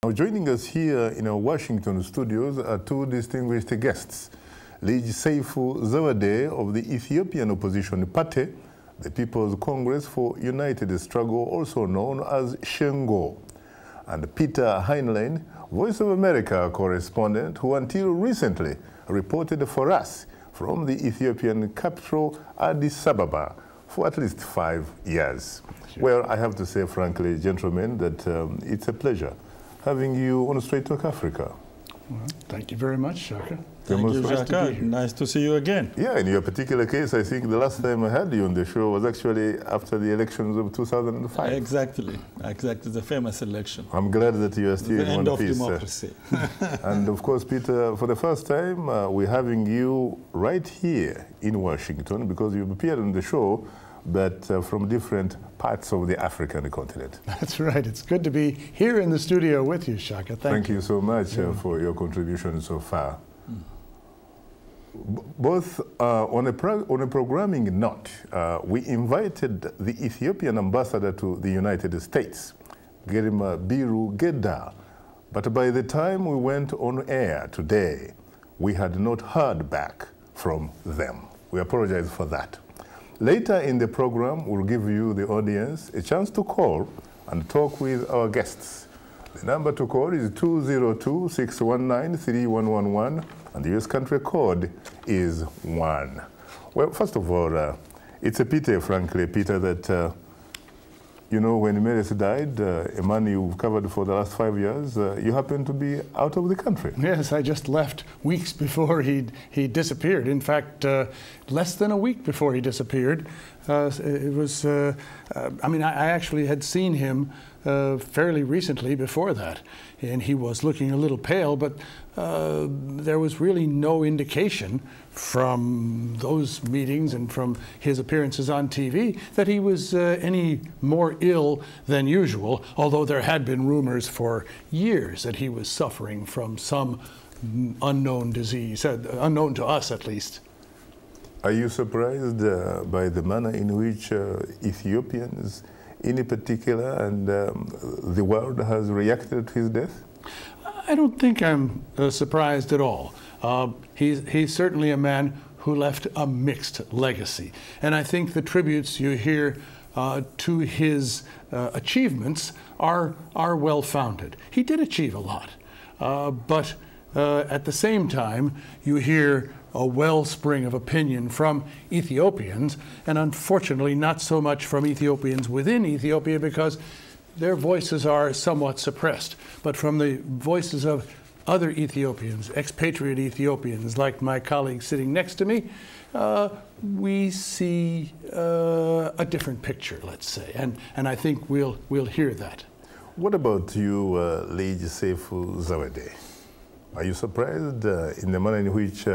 Now, joining us here in our Washington studios are two distinguished guests. Seifu Zawade of the Ethiopian opposition party, the People's Congress for United Struggle, also known as Shengo, and Peter Heinlein, Voice of America correspondent, who until recently reported for us from the Ethiopian capital, Addis Ababa, for at least 5 years. Sure. Well, I have to say, frankly, gentlemen, that it's a pleasure having you on Straight Talk Africa. Well, thank you very much, Shaka. Thank you, Shaka. Nice to see you again. Yeah, in your particular case, I think the last time I had you on the show was actually after the elections of 2005. Exactly. Exactly, the famous election. I'm glad that you are still in one piece. The end of democracy. And of course, Peter, for the first time, we're having you right here in Washington because you've appeared on the show, but from different parts of the African continent. That's right. It's good to be here in the studio with you, Shaka. Thank you. Thank you so much for your contribution so far. Both on a programming note, we invited the Ethiopian ambassador to the United States, Gerima Biru Geda, but by the time we went on air today, we had not heard back from them. We apologize for that. Later in the program, we'll give you, the audience, a chance to call and talk with our guests. The number to call is 202-619-3111, and the US country code is 1. Well, first of all, it's a pity, frankly, Peter, that, you know, when Meles died, a man you've covered for the last 5 years, you happened to be out of the country. Yes, I just left weeks before he disappeared. In fact, less than a week before he disappeared. It was, I mean, I actually had seen him fairly recently before that, and he was looking a little pale, but there was really no indication from those meetings and from his appearances on TV that he was any more ill than usual, although there had been rumors for years that he was suffering from some unknown disease, unknown to us at least. Are you surprised by the manner in which Ethiopians in particular and the world has reacted to his death? I don't think I'm surprised at all. He's certainly a man who left a mixed legacy. And I think the tributes you hear to his achievements are well-founded. He did achieve a lot. But at the same time, you hear a wellspring of opinion from Ethiopians, and unfortunately not so much from Ethiopians within Ethiopia because their voices are somewhat suppressed, but from the voices of other Ethiopians, expatriate Ethiopians, like my colleague sitting next to me, we see a different picture, let's say, and I think we'll hear that. What about you, Seifu Zawade? Are you surprised in the manner in which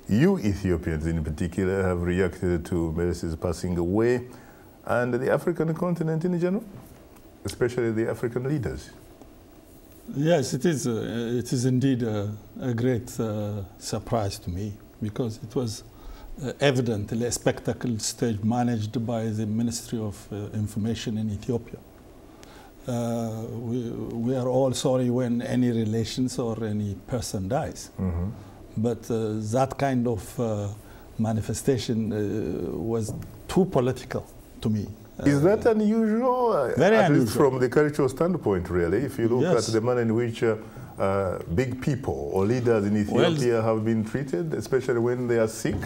you Ethiopians in particular have reacted to Meles' passing away and the African continent in general, especially the African leaders? Yes, it is indeed a great surprise to me because it was evidently a spectacle stage managed by the Ministry of Information in Ethiopia. We are all sorry when any relations or any person dies. Mm-hmm. But that kind of manifestation was too political to me. Is that unusual? Very at unusual. Least from the cultural standpoint, really, if you look at the manner in which big people or leaders in Ethiopia have been treated, especially when they are sick?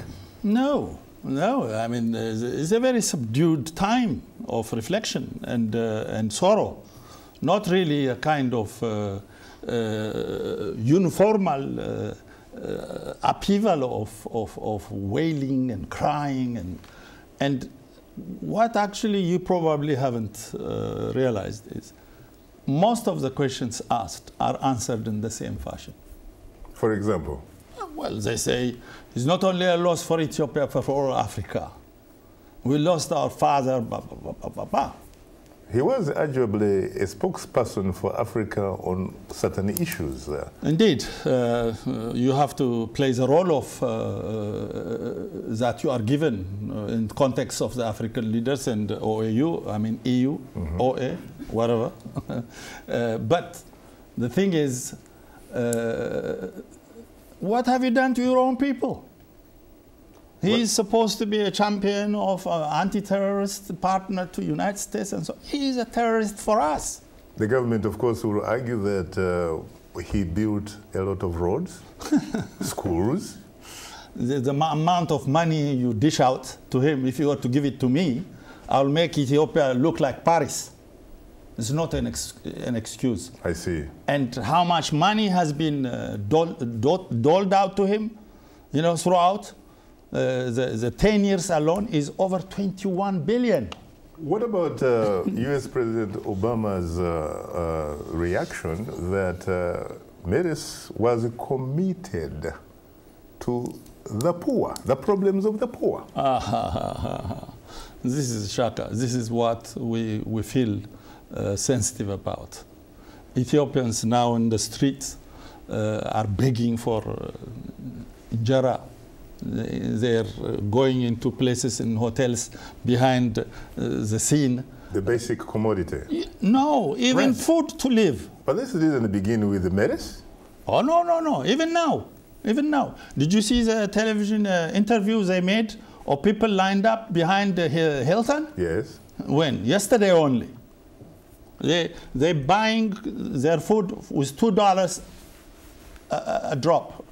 No. I mean, it's a very subdued time of reflection and sorrow. Not really a kind of uniformal upheaval of wailing and crying and what actually you probably haven't realized is most of the questions asked are answered in the same fashion. For example? Well, they say it's not only a loss for Ethiopia, but for all Africa. We lost our father, blah, blah, blah, blah, blah, blah. He was arguably a spokesperson for Africa on certain issues. Indeed. You have to play the role of that you are given in context of the African leaders and OAU, I mean EU, mm-hmm. OA, whatever. But The thing is, what have you done to your own people? He is supposed to be a champion of anti-terrorist partner to United States, and so he is a terrorist for us. The government, of course, will argue that he built a lot of roads, schools. The amount of money you dish out to him, if you were to give it to me, I'll make Ethiopia look like Paris. It's not an excuse. I see. And how much money has been doled out to him, you know, throughout the 10 years alone is over 21 billion. What about U.S. President Obama's reaction that Meres was committed to the poor, the problems of the poor? This is Shaka. This is what we feel sensitive about. Ethiopians now in the streets are begging for injera. They're going into places in hotels behind the scene. The basic commodity. No, even food to live. But this didn't begin with the Meres? Oh, no, no, no. Even now. Even now. Did you see the television interviews they made of people lined up behind Hilton? Yes. When? Yesterday only. They're buying their food with $2 a drop.